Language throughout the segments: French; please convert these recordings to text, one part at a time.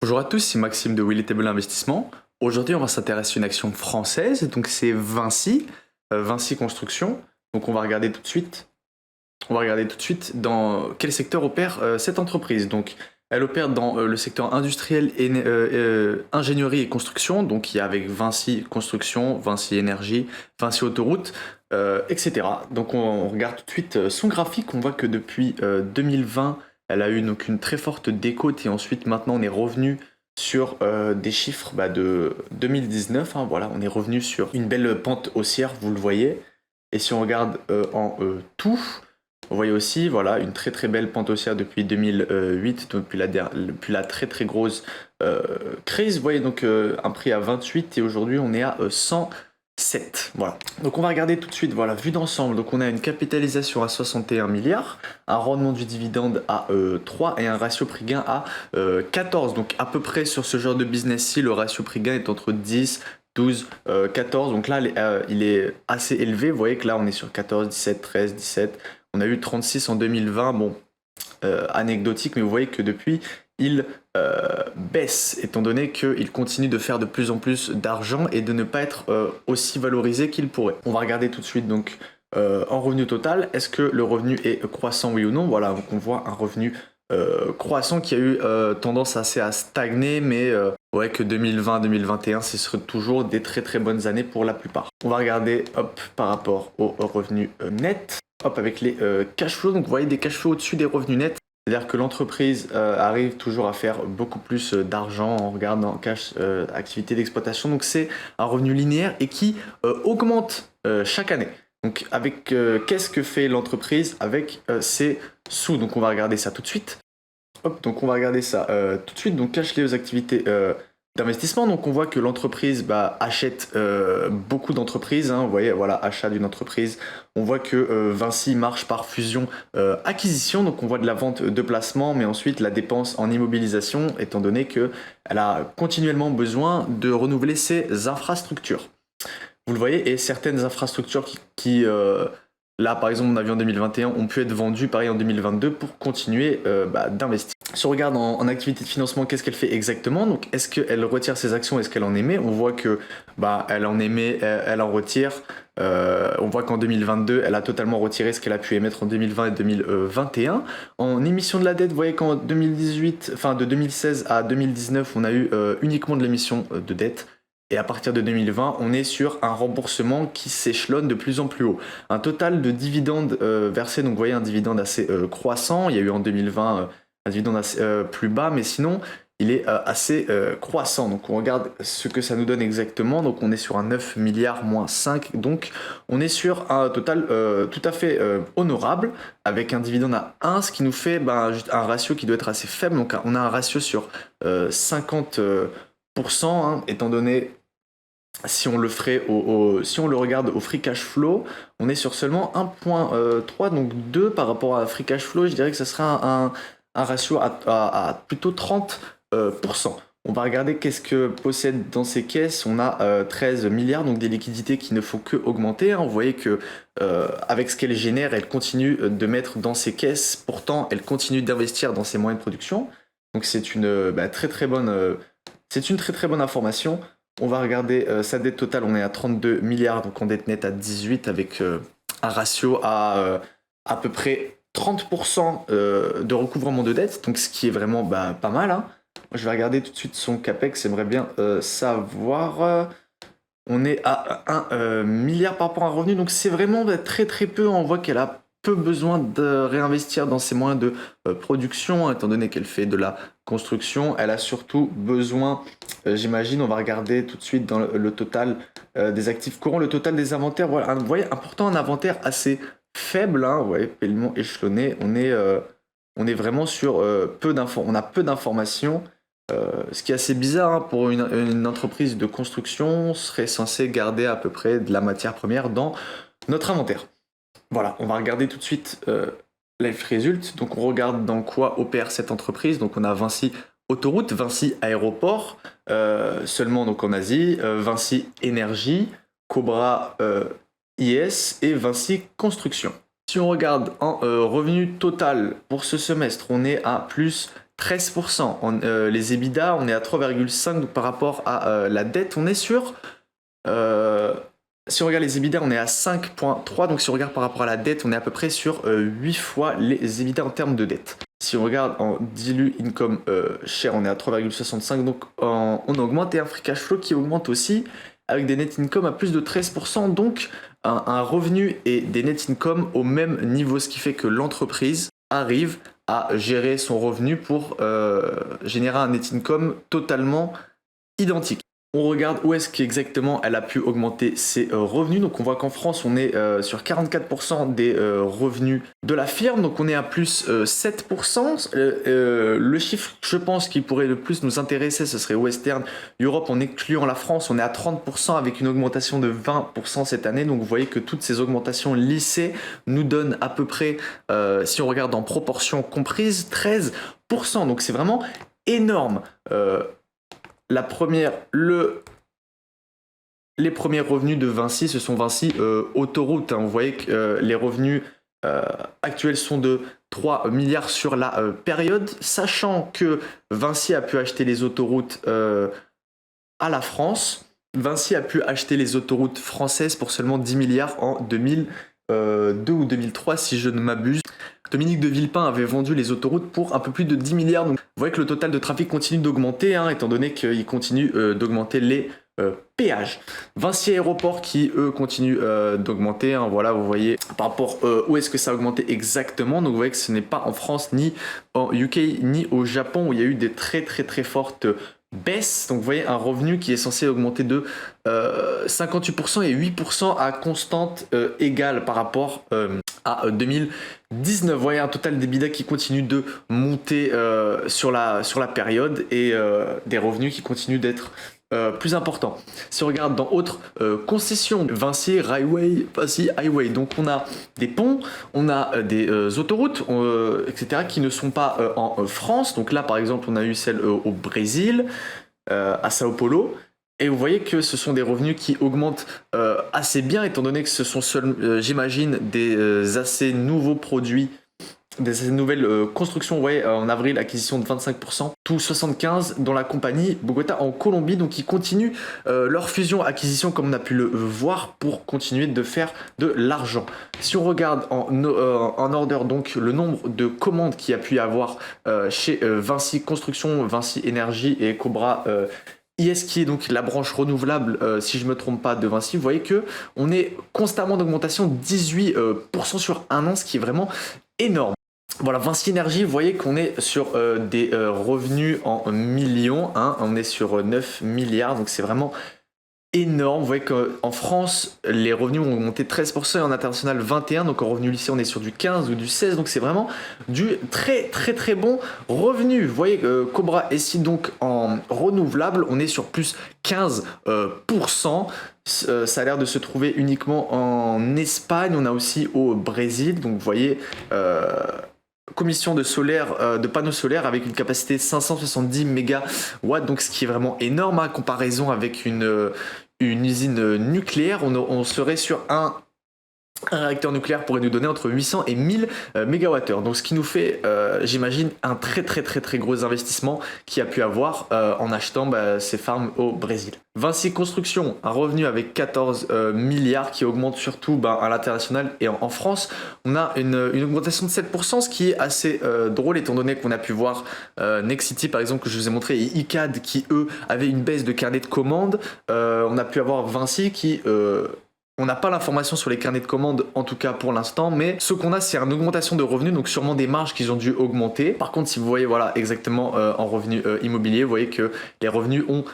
Bonjour à tous, c'est Maxime de Willy Table Investissement. Aujourd'hui, on va s'intéresser à une action française, donc c'est Vinci, Vinci Construction. Donc on va regarder tout de suite. On va regarder tout de suite dans quel secteur opère cette entreprise. Donc elle opère dans le secteur industriel, ingénierie et construction. Donc il y a avec Vinci Construction, Vinci Énergie, Vinci Autoroute, etc. Donc on regarde tout de suite son graphique. On voit que depuis 2020, elle a eu donc une très forte décote et ensuite maintenant on est revenu sur des chiffres de 2019. Hein, voilà, on est revenu sur une belle pente haussière, vous le voyez. Et si on regarde en tout, vous voyez aussi, voilà, une très très belle pente haussière depuis 2008, depuis la très très grosse crise. Vous voyez donc un prix à 28 et aujourd'hui on est à 107. Voilà. Donc on va regarder tout de suite, voilà, vue d'ensemble. Donc on a une capitalisation à 61 milliards, un rendement du dividende à 3 et un ratio prix-gain à 14. Donc à peu près sur ce genre de business-ci, le ratio prix-gain est entre 10, 12, 14. Donc là, il est assez élevé. Vous voyez que là, on est sur 14, 17, 13, 17. On a eu 36 en 2020. Bon, anecdotique, mais vous voyez que depuis, il baisse, étant donné qu'il continue de faire de plus en plus d'argent et de ne pas être aussi valorisé qu'il pourrait. On va regarder tout de suite donc en revenu total. Est-ce que le revenu est croissant, oui ou non? Voilà, donc on voit un revenu croissant qui a eu tendance assez à stagner, mais ouais, que 2020-2021, ce serait toujours des très très bonnes années pour la plupart. On va regarder hop, par rapport au revenu net, hop, avec les cash flows. Donc vous voyez des cash flows au-dessus des revenus nets. C'est-à-dire que l'entreprise arrive toujours à faire beaucoup plus d'argent en regardant cash activité d'exploitation. Donc c'est un revenu linéaire et qui augmente chaque année. Donc avec qu'est-ce que fait l'entreprise avec ses sous? Donc on va regarder ça tout de suite. Hop, donc on va regarder ça tout de suite. Donc cash lié aux activités d'investissement. Donc on voit que l'entreprise achète beaucoup d'entreprises. Hein. Vous voyez, voilà, achat d'une entreprise. On voit que Vinci marche par fusion-acquisition. Donc on voit de la vente de placement, mais ensuite la dépense en immobilisation, étant donné qu'elle a continuellement besoin de renouveler ses infrastructures. Vous le voyez, et certaines infrastructures là par exemple on a vu en 2021, ont pu être vendues pareil en 2022 pour continuer d'investir. Si on regarde en activité de financement, qu'est-ce qu'elle fait exactement? Donc est-ce qu'elle retire ses actions? Est-ce qu'elle en émet? On voit que elle en émet, elle en retire. On voit qu'en 2022, elle a totalement retiré ce qu'elle a pu émettre en 2020 et 2021. En émission de la dette, vous voyez qu'en 2018, enfin de 2016 à 2019, on a eu uniquement de l'émission de dette. Et à partir de 2020, on est sur un remboursement qui s'échelonne de plus en plus haut. Un total de dividendes versés, donc vous voyez un dividende assez croissant. Il y a eu en 2020 un dividende assez plus bas, mais sinon il est assez croissant. Donc on regarde ce que ça nous donne exactement. Donc on est sur un 9 milliards moins 5. Donc on est sur un total tout à fait honorable avec un dividende à 1, ce qui nous fait juste un ratio qui doit être assez faible. Donc on a un ratio sur 50%, hein, étant donné si on le ferait si on le regarde au free cash flow, on est sur seulement 1.3, donc 2 par rapport à free cash flow, je dirais que ça serait un ratio à plutôt 30%. On va regarder qu'est-ce que possède dans ces caisses. On a 13 milliards, donc des liquidités qui ne font que augmenter. Hein. Vous voyez que avec ce qu'elle génère, elle continue de mettre dans ses caisses. Pourtant, elle continue d'investir dans ses moyens de production. Donc c'est une très très bonne, c'est une très très bonne information. On va regarder sa dette totale, on est à 32 milliards, donc en dette nette à 18 avec un ratio à peu près 30% de recouvrement de dette, donc ce qui est vraiment pas mal. Hein. Je vais regarder tout de suite son capex, j'aimerais bien savoir. On est à 1 milliard par rapport à un revenu, donc c'est vraiment très très peu. On voit qu'elle a peu besoin de réinvestir dans ses moyens de production, étant donné qu'elle fait de la construction. Elle a surtout besoin, j'imagine, on va regarder tout de suite dans le total des actifs courants, le total des inventaires. Voilà, vous voyez, important, un inventaire assez faible, hein, vous voyez, paiement échelonné. On est vraiment sur peu d'infos. On a peu d'informations. Ce qui est assez bizarre hein, pour une entreprise de construction, on serait censé garder à peu près de la matière première dans notre inventaire. Voilà, on va regarder tout de suite Life Result. Donc on regarde dans quoi opère cette entreprise. Donc on a Vinci Autoroute, Vinci Aéroport, seulement donc en Asie, Vinci Énergie, Cobra IS et Vinci Construction. Si on regarde en revenu total pour ce semestre, on est à plus 13%. Les EBITDA, on est à 3,5, donc par rapport à la dette, on est sur... si on regarde les EBITDA, on est à 5,3, donc si on regarde par rapport à la dette, on est à peu près sur 8 fois les EBITDA en termes de dette. Si on regarde en dilute income share, on est à 3,65, donc on augmente, et un free cash flow qui augmente aussi, avec des net income à plus de 13%, donc un revenu et des net income au même niveau, ce qui fait que l'entreprise arrive à gérer son revenu pour générer un net income totalement identique. On regarde où est-ce qu'exactement elle a pu augmenter ses revenus. Donc on voit qu'en France, on est sur 44% des revenus de la firme. Donc on est à plus 7%. Le chiffre, je pense, qui pourrait le plus nous intéresser, ce serait Western Europe en excluant la France. On est à 30% avec une augmentation de 20% cette année. Donc vous voyez que toutes ces augmentations lissées nous donnent à peu près, si on regarde en proportion comprise, 13%. Donc c'est vraiment énorme. La première, les premiers revenus de Vinci, ce sont Vinci Autoroute. Vous voyez que les revenus actuels sont de 3 milliards sur la période, sachant que Vinci a pu acheter les autoroutes à la France. Vinci a pu acheter les autoroutes françaises pour seulement 10 milliards en 2002 ou 2003, si je ne m'abuse. Dominique de Villepin avait vendu les autoroutes pour un peu plus de 10 milliards. Donc, vous voyez que le total de trafic continue d'augmenter, étant donné qu'il continue d'augmenter les péages. Vinci Aéroport qui, eux, continuent d'augmenter. Voilà, vous voyez par rapport où est-ce que ça a augmenté exactement. Donc, vous voyez que ce n'est pas en France, ni en UK, ni au Japon, où il y a eu des très fortes baisse. Donc vous voyez un revenu qui est censé augmenter de 58% et 8% à constante égale par rapport à 2019. Vous voyez un total d'EBITDA qui continue de monter sur la période, et des revenus qui continuent d'être plus important. Si on regarde dans autres concessions, Vinci Highway, donc on a des ponts, on a des autoroutes, etc., qui ne sont pas en France. Donc là, par exemple, on a eu celle au Brésil, à Sao Paulo. Et vous voyez que ce sont des revenus qui augmentent assez bien, étant donné que ce sont j'imagine, des assez nouveaux produits, des nouvelles constructions. Vous voyez, en avril, acquisition de 25%, tout 75% dans la compagnie Bogota en Colombie. Donc ils continuent leur fusion-acquisition, comme on a pu le voir, pour continuer de faire de l'argent. Si on regarde en order, donc le nombre de commandes qu'il y a pu y avoir chez Vinci Construction, Vinci Énergie et Cobra IS, qui est donc la branche renouvelable, si je ne me trompe pas, de Vinci, vous voyez que on est constamment d'augmentation de 18% sur un an, ce qui est vraiment énorme. Voilà, Vinci Énergie, vous voyez qu'on est sur des revenus en millions, on est sur 9 milliards, donc c'est vraiment énorme. Vous voyez qu'en France, les revenus ont augmenté 13% et en international 21%, donc en revenu lycée, on est sur du 15 ou du 16, donc c'est vraiment du très bon revenu. Vous voyez que Cobra SI, donc en renouvelable, on est sur plus 15%. Ça a l'air de se trouver uniquement en Espagne, on a aussi au Brésil, donc vous voyez... commission de panneaux solaires avec une capacité de 570 mégawatts, donc ce qui est vraiment énorme en comparaison avec une usine nucléaire. On serait sur un réacteur nucléaire pourrait nous donner entre 800 et 1000 mégawattheures. Donc ce qui nous fait, j'imagine, un très gros investissement qui a pu avoir en achetant ces farms au Brésil. Vinci Construction, un revenu avec 14 milliards qui augmente surtout à l'international et en France. On a une augmentation de 7%, ce qui est assez drôle, étant donné qu'on a pu voir Nexity, par exemple, que je vous ai montré, et ICAD qui, eux, avaient une baisse de carnet de commandes. On a pu avoir Vinci qui... on n'a pas l'information sur les carnets de commandes, en tout cas pour l'instant, mais ce qu'on a, c'est une augmentation de revenus, donc sûrement des marges qui ont dû augmenter. Par contre, si vous voyez, voilà, exactement en revenus immobiliers, vous voyez que les revenus ont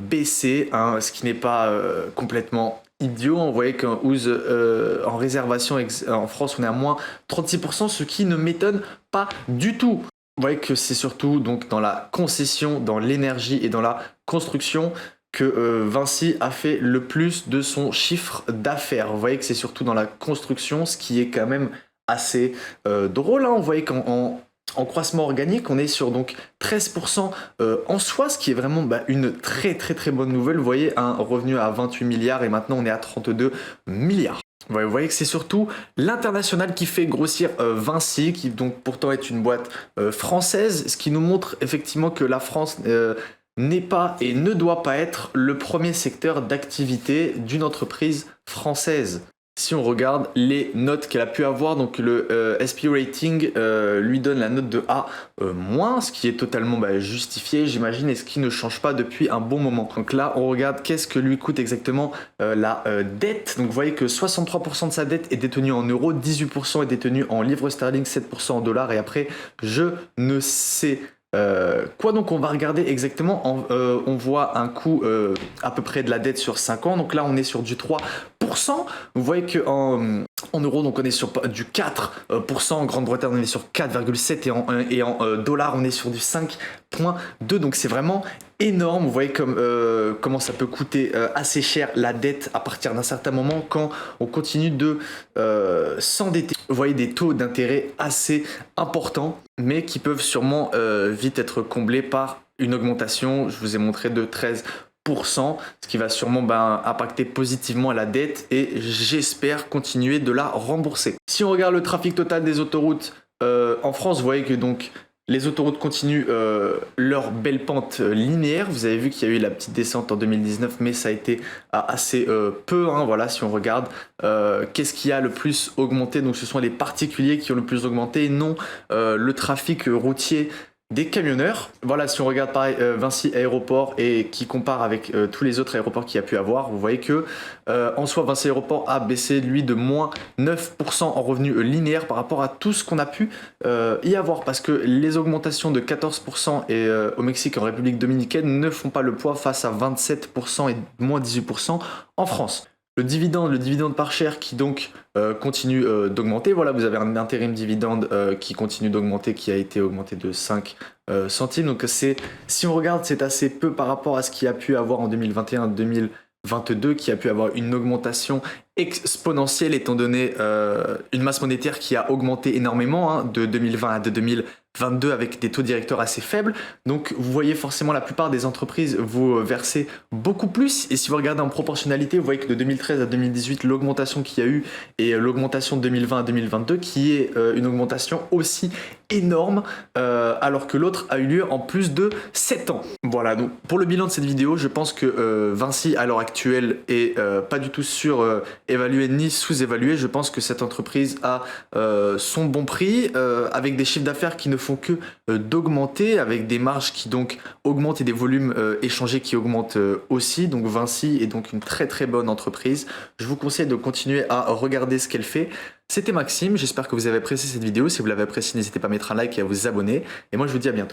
baissé, ce qui n'est pas complètement idiot. On voyait qu'en en réservation en France, on est à moins 36%, ce qui ne m'étonne pas du tout. Vous voyez que c'est surtout donc dans la concession, dans l'énergie et dans la construction que Vinci a fait le plus de son chiffre d'affaires. Vous voyez que c'est surtout dans la construction, ce qui est quand même assez drôle. Vous voyez qu'en croissement organique, on est sur donc 13% en soi, ce qui est vraiment une très bonne nouvelle. Vous voyez, un revenu à 28 milliards et maintenant on est à 32 milliards. Ouais, vous voyez que c'est surtout l'international qui fait grossir Vinci, qui donc pourtant est une boîte française, ce qui nous montre effectivement que la France n'est pas et ne doit pas être le premier secteur d'activité d'une entreprise française. Si on regarde les notes qu'elle a pu avoir, donc le SP rating lui donne la note de A-, ce qui est totalement justifié, j'imagine, et ce qui ne change pas depuis un bon moment. Donc là, on regarde qu'est-ce que lui coûte exactement la dette. Donc vous voyez que 63% de sa dette est détenue en euros, 18% est détenue en livres sterling, 7% en dollars, et après, je ne sais quoi. Donc on va regarder exactement, on voit un coût à peu près de la dette sur 5 ans, donc là on est sur du 3%. Vous voyez que en euros, donc on est sur du 4%, en Grande-Bretagne on est sur 4,7% et en dollars on est sur du 5,2%. Donc c'est vraiment énorme. Vous voyez comment ça peut coûter assez cher la dette à partir d'un certain moment quand on continue de s'endetter. Vous voyez des taux d'intérêt assez importants, mais qui peuvent sûrement vite être comblés par une augmentation, je vous ai montré, de 13%, ce qui va sûrement impacter positivement la dette et j'espère continuer de la rembourser. Si on regarde le trafic total des autoroutes en France, vous voyez que donc les autoroutes continuent leur belle pente linéaire. Vous avez vu qu'il y a eu la petite descente en 2019, mais ça a été assez peu. Voilà, si on regarde, qu'est-ce qui a le plus augmenté? Donc ce sont les particuliers qui ont le plus augmenté, non le trafic routier des camionneurs. Voilà, si on regarde pareil Vinci Aéroport et qui compare avec tous les autres aéroports qu'il y a pu avoir, vous voyez que en soi Vinci Aéroport a baissé lui de moins 9% en revenus linéaires par rapport à tout ce qu'on a pu y avoir, parce que les augmentations de 14% et au Mexique et en République dominicaine ne font pas le poids face à 27% et moins 18% en France. Le dividende par share qui donc continue d'augmenter. Voilà, vous avez un intérim dividende qui continue d'augmenter, qui a été augmenté de 5 centimes. Donc si on regarde, c'est assez peu par rapport à ce qu'il y a pu avoir en 2021-2022, qui a pu avoir une augmentation exponentielle étant donné une masse monétaire qui a augmenté énormément de 2020 à 2022 avec des taux directeurs assez faibles. Donc vous voyez forcément la plupart des entreprises vous verser beaucoup plus, et si vous regardez en proportionnalité, vous voyez que de 2013 à 2018 l'augmentation qu'il y a eu et l'augmentation de 2020 à 2022 qui est une augmentation aussi énorme alors que l'autre a eu lieu en plus de 7 ans. Voilà, donc pour le bilan de cette vidéo, je pense que Vinci à l'heure actuelle est pas du tout évalué ni sous-évalué. Je pense que cette entreprise a son bon prix avec des chiffres d'affaires qui ne font que d'augmenter, avec des marges qui donc augmentent et des volumes échangés qui augmentent aussi. Donc Vinci est donc une très très bonne entreprise. Je vous conseille de continuer à regarder ce qu'elle fait. C'était Maxime, j'espère que vous avez apprécié cette vidéo. Si vous l'avez appréciée, n'hésitez pas à mettre un like et à vous abonner. Et moi je vous dis à bientôt.